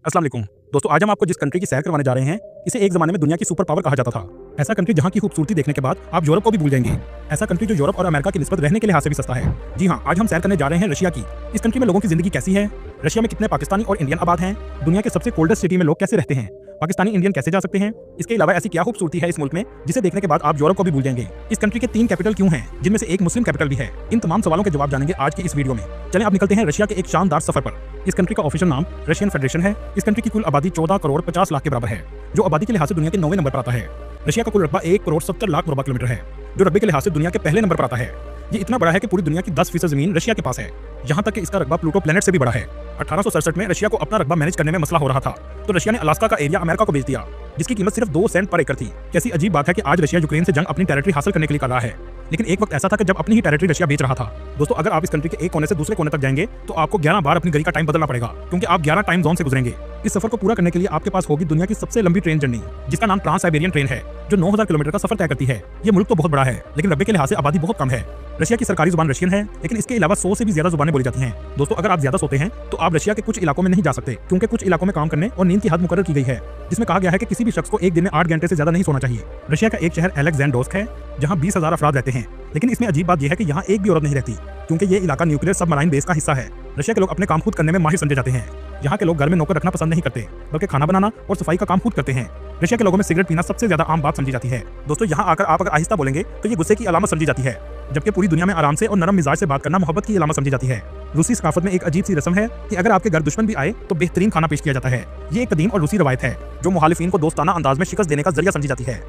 अस्सलाम वालेकुम दोस्तों, आज हम आपको जिस कंट्री की सैर करवाने जा रहे हैं, इसे एक जमाने में दुनिया की सुपर पावर कहा जाता था। ऐसा कंट्री जहां की खूबसूरती देखने के बाद आप यूरोप को भी भूल जाएंगे। ऐसा कंट्री जो यूरोप और अमेरिका की निस्बत रहने के लिहाज से भी सस्ता है। जी हां, आज हम सैर करने जा रहे हैं रशिया की। इस कंट्री में लोगों की जिंदगी कैसी है, रशिया में कितने पाकिस्तानी और इंडियन आबाद हैं, दुनिया के सबसे कोल्डेस्ट सिटी में लोग कैसे रहते हैं, पाकिस्तानी इंडियन कैसे जा सकते हैं, इसके अलावा ऐसी क्या खूबसूरती है इस मुल्क में जिसे देखने के बाद आप यूरोप को भी भूल जाएंगे। इस कंट्री के 3 कैपिटल क्यों हैं, जिनमें से एक मुस्लिम कैपिटल भी है। इन तमाम सवालों के जवाब जानेंगे आज की इस वीडियो में। चलें अब निकलते हैं रशिया के एक शानदार सफर पर। इस कंट्री का ऑफिशियल नाम रशियन फेडरेशन है। इस कंट्री की कुल आबादी 14 करोड़ 50 लाख के बराबर है, जो आबादी के लिहाज से दुनिया के 9वें नंबर पर आता है। रशिया का कुल रकबा 1 करोड़ 70 लाख मुरबा किलोमीटर है, जो रकबे के लिहाज से दुनिया के पहले नंबर पर आता है। ये इतना बड़ा है कि पूरी दुनिया की 10% जमीन रशिया के पास है। यहाँ तक कि इसका रकबा प्लूटो प्लेनेट से भी बड़ा है। 1867 में रशिया को अपना रकबा मैनेज करने में मसला हो रहा था, तो रशिया ने अलास्का का एरिया अमेरिका को बेच दिया, जिसकी कीमत सिर्फ 2 सेंट पर एकड़ थी। कैसी अजीब बात है कि आज रशिया यूक्रेन से जंग अपनी टेरिटरी हासिल करने के लिए कर रहा है, लेकिन एक वक्त ऐसा था कि जब अपनी ही टेरिटरी रशिया बेच रहा था। दोस्तों, अगर आप इस कंट्री के एक कोने से दूसरे कोने तक जाएंगे तो आपको 11 बार अपनी घड़ी का टाइम बदलना पड़ेगा, क्योंकि आप 11 टाइम जोन से गुजरेंगे। इस सफर को पूरा करने के लिए आपके पास होगी दुनिया की सबसे लंबी ट्रेन जर्नी, जिसका नाम ट्रांस साइबेरियन ट्रेन है, जो 9000 किलोमीटर का सफर तय करती है। ये मुल्क तो बहुत बड़ा है, लेकिन रकबे के लिहाज से आबादी बहुत कम है। रशिया की सरकारी जुबान रशियन है, लेकिन इसके अलावा 100 से भी ज्यादा जुबानें बोली जाती हैं। दोस्तों, अगर आप ज्यादा सोते हैं तो आप रशिया के कुछ इलाकों में नहीं जा सकते, क्योंकि कुछ इलाकों में काम करने और नींद की हद मुकर्रर की गई है, जिसमें कहा गया है कि किसी भी शख्स को एक दिन में 8 घंटे से ज्यादा नहीं सोना चाहिए। रशिया का एक शहर अलेक्जेंडोस्क है, जहां 20,000 अफराद रहते हैं, लेकिन इसमें अजीब बात यह है कि यहाँ एक भी औरत नहीं रहती, क्योंकि ये इलाका न्यूक्लियर सबमराइन बेस का हिस्सा है। रशिया के लोग अपने काम खुद करने में माहिर समझे जाते हैं। यहाँ के लोग घर में नौकर रखना पसंद नहीं करते, बल्कि खाना बनाना और सफाई का काम खुद करते हैं। रशिया के लोगों में सिगरेट पीना सबसे ज्यादा आम बात समझी जाती है। दोस्तों, यहाँ आकर आप अगर आहिस्ता बोलेंगे तो ये गुस्से की अलामत समझी जाती है, जबकि पूरी दुनिया में आराम से और नरम मिजाज से बात करना मोहब्बत की अलामत समझी जाती है। रूसी सकाफत में एक अजीब सी रस्म है कि अगर आपके घर दुश्मन भी आए तो बेहतरीन खाना पेश किया जाता है। ये एक कदीम और रूसी रवायत है, जो मुखालिफिन को दोस्ताना अंदाज में शिकस्त देने का जरिया समझी जाती है।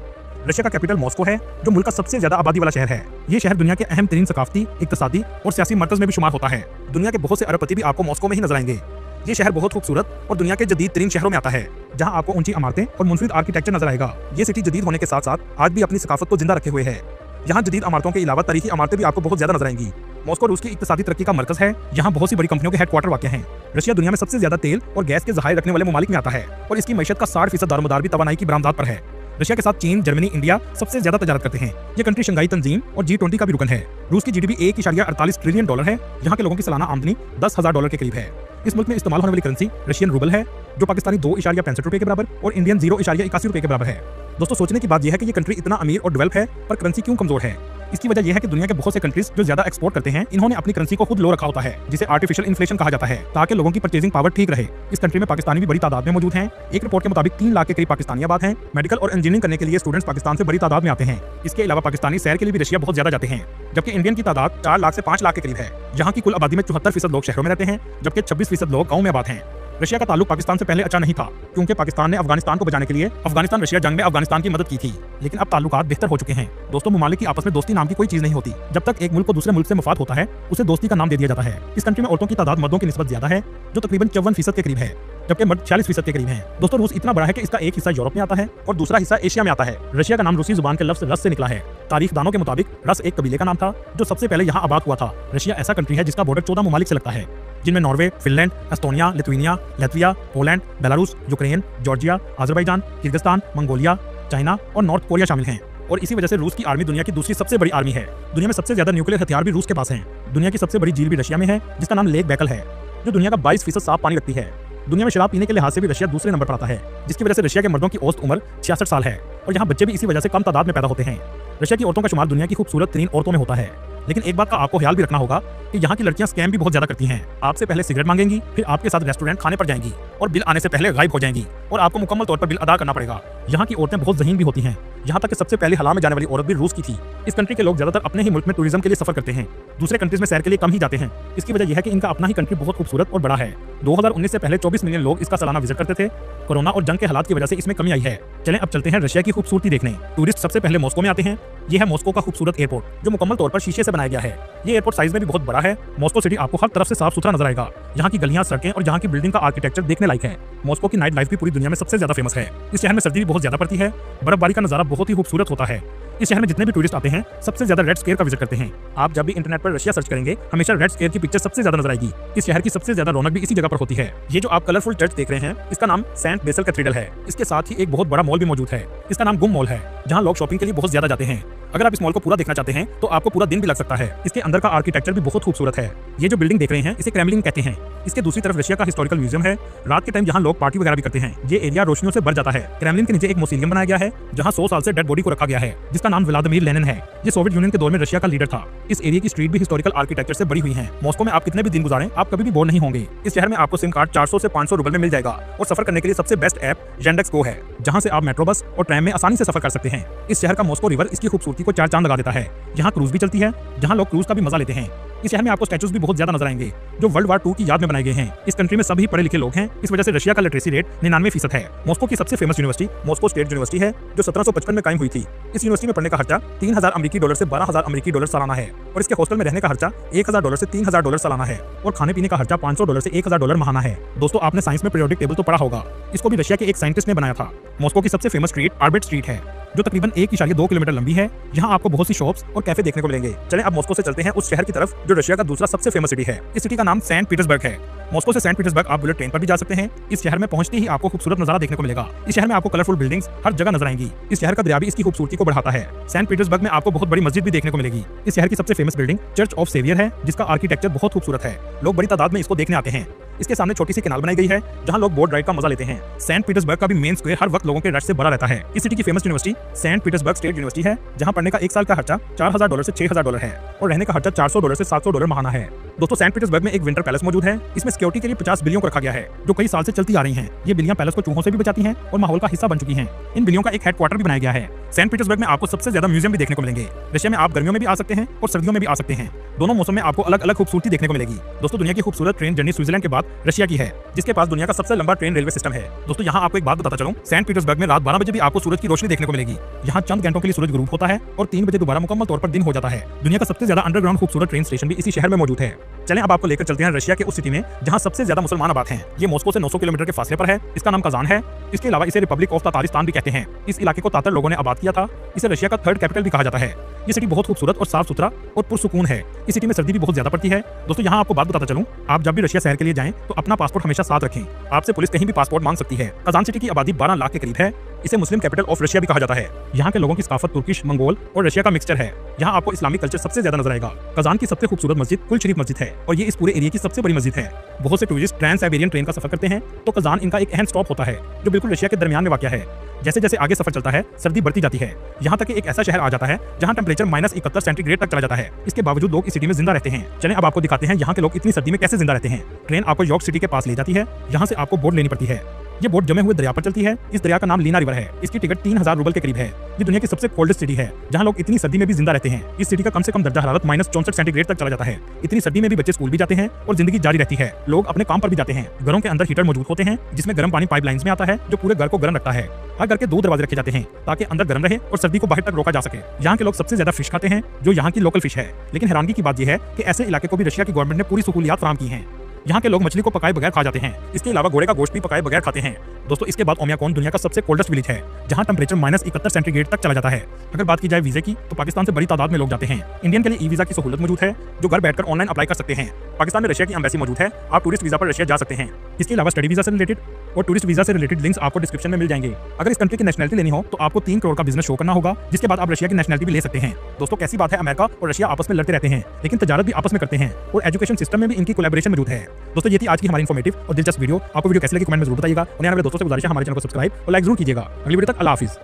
रशिया का कैपिटल मॉस्को है, जो मुल्क का सबसे ज्यादा आबादी वाला शहर है। ये शहर दुनिया के अहम तरीन सकाफती, इक्तिसादी और सियासी मरकज में भी शुमार होता है। दुनिया के बहुत से अरबपति भी आपको मॉस्को में ही नजर आएंगे। ये शहर बहुत खूबसूरत और दुनिया के जदीद तरीन शहरों में आता है, जहां आपको ऊंची इमारतें और मुनफरिद आर्किटेक्चर नजर आएगा। ये सिटी जदीद होने के साथ साथ आज भी अपनी सकाफत को जिंदा रखे हुए है। यहाँ जदीद इमारतों के अलावा तारीखी इमारतें भी आपको बहुत ज्यादा नजर आएंगी। मॉस्को रूस की इक्तिसादी तरक्की का मरकज है। यहाँ बहुत सी बड़ी कंपनियों के हेडक्वार्टर वाक़ हैं। रशिया दुनिया में सबसे ज्यादा तेल और गैस के ज़खायर रखने वाले ममालिक में आता है, और इसकी मैशत का 60% दारोमदार भी तवानाई की बरामदात पर है। रशिया के साथ चीन, जर्मनी, इंडिया सबसे ज्यादा तजारत करते हैं। ये कंट्री शंघाई तंजीम और G20 का भी रुकन है। रूस की जीडीपी $1.48 ट्रिलियन है। यहाँ के लोगों की सालाना आमदनी $10,000 के करीब है। इस मुल्क में इस्तेमाल होने वाली करेंसी रशियन रूबल है, जो पाकिस्तानी $2.65 के बराबर और इंडियन $0.81 के बराबर है। दोस्तों, सोचने की बात यह है कि ये कंट्री इतना अमीर और डेवलप है, पर करेंसी क्यों कमजोर है। इसकी वजह यह है कि दुनिया के बहुत से कंट्रीज जो ज्यादा एक्सपोर्ट करते हैं, इन्होंने अपनी करेंसी को खुद लो रखा होता है, जिसे आर्टिफिशियल इन्फ्लेशन कहा जाता है, ताकि लोगों की परचेजिंग पावर ठीक रहे। इस कंट्री में पाकिस्तानी भी बड़ी तादाद में मौजूद हैं। एक रिपोर्ट के मुताबिक 3 लाख के करीब पाकिस्तानी आबाद हैं। मेडिकल और इंजीनियरिंग करने के लिए स्टूडेंट्स पाकिस्तान से बड़ी तादाद में आते हैं। इसके अलावा पाकिस्तानी सैर के लिए भी रशिया बहुत ज्यादा जाते हैं, जबकि इंडियन की तादाद 4 लाख से 5 लाख के करीब है। यहाँ की कुल आबादी में 74% लोग शहरों में रहते हैं, जबकि 26% लोग गाँव में आबाद हैं। रशिया का ताल्लुक पाकिस्तान से पहले अच्छा नहीं था, क्योंकि पाकिस्तान ने अफगानिस्तान को बचाने के लिए अफगानिस्तान रशिया जंग में अफगानिस्तान की मदद की थी, लेकिन अब ताल्लुकात बेहतर हो चुके हैं। दोस्तों, ममालिक की आपस में दोस्ती नाम की कोई चीज नहीं होती। जब तक एक मुल्क को दूसरे मुल्क से मफाद होता है, उसे दोस्ती का नाम दे दिया जाता है। इस कंट्री में औरतों की तादाद मर्दों की निस्बत ज्यादा है, जो तकरीबन 54% के करीब है, जबकि मर्द 46% के करीब हैं। दोस्तों, रूस इतना बड़ा है कि इसका एक हिस्सा यूरोप में आता है और दूसरा हिस्सा एशिया में आता है। रशिया का नाम रूसी जुबान के लफ्ज रस से निकला है। तारीखदानों के मुताबिक रस एक कबीले का नाम था, जो सबसे पहले यहाँ आबाद हुआ था। रशिया ऐसा कंट्री है जिसका बॉर्डर 14 ममालिक से लगता है, जिनमें Norway, Finland, Estonia, Lithuania, Latvia, Poland, Belarus, Ukraine, Georgia, Azerbaijan, Kyrgyzstan, Mongolia, China और नॉर्थ कोरिया शामिल हैं। और इसी वजह से रूस की आर्मी दुनिया की दूसरी सबसे बड़ी आर्मी है। दुनिया में सबसे ज्यादा न्यूक्लियर हथियार भी रूस के पास हैं। दुनिया की सबसे बड़ी झील भी रशिया में है, जिसका नाम लेक बैकल है, जो दुनिया का 22% साफ पानी रखती है। दुनिया में शराब पीने के लिहाज से भी रशिया दूसरे नंबर पर आता है, जिसकी वजह से रशिया के मर्दों की औसत उम्र 66 साल है, और यहाँ बच्चे भी इसी वजह से कम तादाद में पैदा होते हैं। रशिया की औरतों का शुमार दुनिया की खूबसूरत तरीन औरतों में होता है, लेकिन एक बात का आपको ख्याल भी रखना होगा कि यहाँ की लड़कियां स्कैम भी बहुत ज्यादा करती हैं। आपसे पहले सिगरेट मांगेंगी, फिर आपके साथ रेस्टोरेंट खाने पर जाएंगी और बिल आने से पहले गायब हो जाएंगी, और आपको मुकम्मल तौर पर बिल अदा करना पड़ेगा। यहाँ की औरतें बहुत ज़हीन भी होती हैं। यहाँ तक कि सबसे पहले हला में जाने वाली औरत भी रूस की थी। इस कंट्री के लोग ज्यादातर अपने ही मुल्क में टूरिज्म के लिए सफर करते हैं, दूसरे कंट्रीज में सैर के लिए कम ही जाते हैं। इसकी वजह यह है कि इनका अपना ही कंट्री बहुत खूबसूरत और बड़ा है। 2019 से पहले 24 मिलियन लोग इसका सालाना विजिट करते थे। कोरोना और जंग के हालात की वजह से इसमें कमी आई है। चलें अब चलते हैं रशिया की खूबसूरती देखने। टूरिस्ट सबसे पहले मॉस्को में आते हैं। यह है मॉस्को का खूबसूरत एयरपोर्ट, जो मुकम्मल तौर पर शीशे से बनाया गया है। ये एयरपोर्ट साइज में भी बहुत बड़ा है। मॉस्को सिटी आपको हर तरफ से साफ सुथरा नजर आएगा। यहाँ की गलियां, सड़कें और यहाँ की बिल्डिंग का आर्किटेक्चर देखने लायक है। मॉस्को की नाइट लाइफ भी पूरी दुनिया में सबसे ज्यादा फेमस है। इस शहर में सर्दी भी बहुत ज्यादा पड़ती है। बर्फबारी का नजारा बहुत ही खूबसूरत होता है। इस शहर में जितने भी टूरिस्ट आते हैं सबसे ज्यादा रेड स्क्वायर का विजिट करते हैं। आप जब भी इंटरनेट पर रशिया सर्च करेंगे हमेशा रेड स्क्वायर की पिक्चर सबसे ज्यादा नजर आएगी। इस शहर की सबसे ज्यादा रौनक भी इसी जगह पर होती है। ये जो आप कलरफुल चर्च देख रहे हैं इसका नाम सेंट बेसल कैथेड्रल है। इसके साथ ही एक बहुत बड़ा मॉल भी मौजूद है। इसका नाम गुम मॉल है, जहाँ लोग शॉपिंग के लिए बहुत ज्यादा जाते हैं। अगर आप इस मॉल को पूरा देखना चाहते हैं तो आपको पूरा दिन भी लग सकता है। इसके अंदर का आर्किटेक्चर भी बहुत खूबसूरत है। ये जो बिल्डिंग देख रहे हैं इसे क्रेमलिन कहते हैं। इसके दूसरी तरफ रशिया का हिस्टोरिकल म्यूजियम है। रात के टाइम यहाँ लोग पार्टी वगैरह भी करते हैं। ये एरिया रोशनियों से भर जाता है। क्रेमलिन के नीचे एक म्यूजियम बनाया गया है जहाँ 100 साल से डेड बॉडी को रखा गया है, जिसका नाम व्लादिमीर लेनिन है। ये सोवियत यूनियन के दौर में रशिया का लीडर था। इस एरिया की स्ट्रीट भी हिस्टोरिकल आर्किटेक्चर से बड़ी हुई है। मॉस्को में आप कितने भी दिन गुजारें आप कभी भी बोर नहीं होंगे। इस शहर में आपको सिम कार्ड 400 से 500 रुपए में मिल जाएगा और सफर करने के लिए सबसे बेस्ट ऐप Yandex Go है, जहाँ से आप मेट्रो, बस और ट्रेन में आसानी से सफर कर सकते हैं। इस शहर का मॉस्को रिवर इसकी खूबसूरती को 4 चांद लगा देता है। यहाँ क्रूज भी चलती है जहाँ लोग क्रूज का भी मजा लेते हैं। इस शहर में आपको स्टैचूज भी बहुत ज्यादा नजर आएंगे जो वर्ल्ड वार 2 की याद में बनाए गए हैं। इस कंट्री में सभी पढ़े लिखे लोग हैं। इस वजह से रशिया का लिटरेसी रेट 99% है। मॉस्को की सबसे famous university Moscow state university है, जो 1755 में कायम हुई थी। इस यूनिवर्सिटी में पढ़ने का खर्चा $3000 से $12000 सालाना है और इसके हॉस्टल में रहने का खर्चा $1000 से $3000 सालाना है और खाने पीने का खर्चा $500 से $1000 महाना है। दोस्तों, आपने साइंस में पीरियोडिक टेबल तो पढ़ा होगा। इसको भी रशिया के एक साइंटिस्ट ने बनाया था। मॉस्को की सबसे फेमस स्ट्रीट आर्बिट स्ट्रीट है, जो तकरीबन 1.2 किलोमीटर लंबी है। यहाँ आपको बहुत सी शॉप्स और कैफे देखने को मिलेंगे। चलें अब मॉस्को से चलते हैं उस शहर की तरफ जो रशिया का दूसरा सबसे फेमस सिटी है। इस सिटी का नाम सेंट पीटर्सबर्ग है। मॉस्को से सेंट पीटर्सबर्ग आप बुलेट ट्रेन पर भी जा सकते हैं। इस शहर में पहुंचते ही आपको खूबसूरत नजारा देखने को मिलेगा। इस शहर में आपको कलरफुल बिल्डिंग्स हर जगह नजर आएंगी। इस शहर का दरिया भी इसकी खूबसूरती को बढ़ाता है। सेंट पीटर्सबर्ग में आपको बहुत बड़ी मस्जिद भी देखने को मिलेगी। इस शहर की सबसे famous building church of saviour है, जिसका आर्किटेक्चर बहुत खूबसूरत है। लोग बड़ी तादाद में इसको देखने आते हैं। इसके सामने छोटी सी कैनाल बनाई गई है जहां लोग बोट राइड का मजा लेते हैं। सेंट पीटर्सबर्ग का भी मेन स्क्वायर हर वक्त लोगों के रश से भरा रहता है। इस सिटी की famous university Saint Petersburg state university है, जहां पढ़ने का 1 साल का खर्चा $4000 से $6000 है और रहने का खर्चा $400 से $700 महाना है। दोस्तों, सेंट पीटर्सबर्ग में एक विंटर पैलेस मौजूद है। इसमें सिक्योरिटी के लिए 50 बिल्लियों को रखा गया है, जो कई साल से चलती आ रही हैं। ये बिल्लियां पैलेस को चूहों से भी बचाती हैं और माहौल का हिस्सा बन चुकी हैं। इन बिल्लियों का एक हेडक्वार्टर भी बनाया गया है। सेंट पीटर्सबर्ग में आपको सबसे ज्यादा म्यूजियम भी देखने को मिलेंगे। रशिया में आप गर्मियों में भी आ सकते हैं और सर्दियों में भी आ सकते हैं। दोनों मौसम में आपको अलग अलग खूबसूरती देखने को मिलेगी। दोस्तों, दुनिया की खूबसूरत ट्रेन जर्नी स्विट्जरलैंड के बाद रशिया की है, जिसके पास दुनिया का सबसे लंबा ट्रेन रेलवे सिस्टम है। दोस्तों, यहाँ आपको एक बात बताता चलूं, सेंट पीटर्सबर्ग में रात 12 बजे भी आपको सूरज की रोशनी देखने को मिलेगी। यहाँ चंद घंटों के लिए सूरज ग्रूप होता है और 3 बजे दोबारा मुकम्मल तौर पर दिन हो जाता है। दुनिया का सबसे ज्यादा अंडरग्राउंड खूबसूरत ट्रेन स्टेशन भी इसी शहर में मौजूद है। चलें अब आपको लेकर चलते हैं रशिया के उस सिटी में जहाँ सबसे ज्यादा मुसलमान आबाद हैं। ये मॉस्को से 900 किलोमीटर के फासले पर है। इसका नाम कजान है। इसके अलावा इसे रिपब्लिक ऑफ तातारिस्तान भी कहते हैं। इस इलाके को तातर लोगों ने आबाद किया था। इसे रशिया का 3rd कैपिटल भी कहा जाता है। ये सिटी बहुत खूबसूरत और साफ सुथरा और पुरसुकून है। इस सिटी में सर्दी भी बहुत ज्यादा पड़ती है। दोस्तों, यहाँ आपको बात बताता चलूं, आप जब भी रशिया शहर के लिए जाएं तो अपना पासपोर्ट हमेशा साथ रखें। आपसे पुलिस कहीं भी पासपोर्ट मांग सकती है। कजान सिटी की आबादी 12 लाख के करीब है। इसे मुस्लिम कैपिटल ऑफ रशिया भी कहा जाता है। यहाँ के लोगों की सकाफत तुर्किश, मंगोल और रशिया का मिक्सचर है। यहाँ आपको इस्लामिक कल्चर सबसे ज्यादा नजर आएगा। कजान की सबसे खूबसूरत मस्जिद कुल शरीफ मस्जिद है और ये इस पूरे एरिया की सबसे बड़ी मस्जिद है। बहुत से टूरिस्ट ट्रांस साइबेरियन ट्रेन का सफर करते हैं तो कजान इनका एक अहम स्टॉप होता है, जो बिल्कुल रशिया के दरमियान में वाक़या है। जैसे जैसे आगे सफर चलता है सर्दी बढ़ती जाती है। यहाँ तक कि एक ऐसा शहर आ जाता है जहाँ टेम्परेचर -71 सेंटीग्रेड तक चला जाता है। इसके बावजूद लोग इस सिटी में जिंदा रहते हैं। चलें अब आपको दिखाते हैं यहाँ के लोग इतनी सर्दी में कैसे जिंदा रहते हैं। ट्रेन आपको यॉर्क सिटी के पास ले जाती है। यहाँ से आपको बोट लेनी पड़ती है। ये बोट जमे हुए दरिया पर चलती है। इस दरिया का नाम लीना रिवर है। इसकी टिकट 3000 रूबल के करीब है। ये दुनिया की सबसे कोल्डेस्ट सिटी है, जहाँ लोग इतनी सर्दी में भी जिंदा रहते हैं। इस सिटी का कम से कम दर्जा हरारत -64 सेंटीग्रेड तक चला जाता है। इतनी सर्दी में भी बच्चे स्कूल भी जाते हैं और जिंदगी जारी रहती है। लोग अपने काम पर भी जाते हैं। घरों के अंदर हीटर मौजूद होते हैं, जिसमें गर्म पानी पाइपलाइंस में आता है, जो पूरे घर को गर्म रखता है। हर घर के 2 दरवाजे रखे जाते हैं ताकि अंदर गर्म रहे और सर्दी को बाहर तक रोका जा सके। यहाँ के लोग सबसे ज्यादा फिश खाते हैं, जो यहाँ की लोकल फिश है। लेकिन हैरानगी की बात यह है कि ऐसे इलाके को भी रशिया की गवर्नमेंट ने पूरी सहूलियात फराहम की हैं। यहाँ के लोग मछली को पकाए बगैर खा जाते हैं। इसके अलावा घोड़े का गोश्त भी पकाए बगैर खाते हैं। दोस्तों, इसके बाद ओमियाकोन दुनिया का सबसे कोल्डेस्ट विलेज है, जहाँ टेम्परेचर -71 सेंटीग्रेड तक चला जाता है। अगर बात की जाए वीजे की, तो पाकिस्तान से बड़ी तादाद में लोग जाते हैं। इंडियन के लिए ई वीजा की सहूलत मौजूद है, जो घर बैठकर ऑनलाइन अप्लाई कर सकते हैं। पाकिस्तान में रशिया की एम्बेसी मौजूद है। आप टूरिस्ट वीजा पर रशिया जा सकते हैं। इसके अलावा स्टडी वीजा से रिलेटेड और टूरिस्ट वीजा से रिलेटेड लिंक्स आपको डिस्क्रिप्शन में मिल जाएंगे। अगर इस कंट्री की नेशनलिटी लेनी हो तो आपको 3 करोड़ का बिजनेस शो करना होगा, जिसके बाद आप रशिया की नेशनलिटी भी ले सकते हैं। दोस्तों, कैसी बात है, अमेरिका और रशिया आपस में लड़ते रहते हैं, लेकिन तजारत भी आपस में करते हैं और एजुकेशन सिस्टम में भी इनकी कोलैबोरेशन मौजूद है। दोस्तों, ये थी आज की हमारी इन्फॉर्मेटिव और दिलचस्प वीडियो। आपको वीडियो कैसी लगी कमेंट में जरूर बताइएगा और मेरे दोस्तों से गुजारिश है हमारे चैनल को सब्सक्राइब और लाइक जरूर कीजिएगा। अगली वीडियो तक अल्लाह हाफिज़।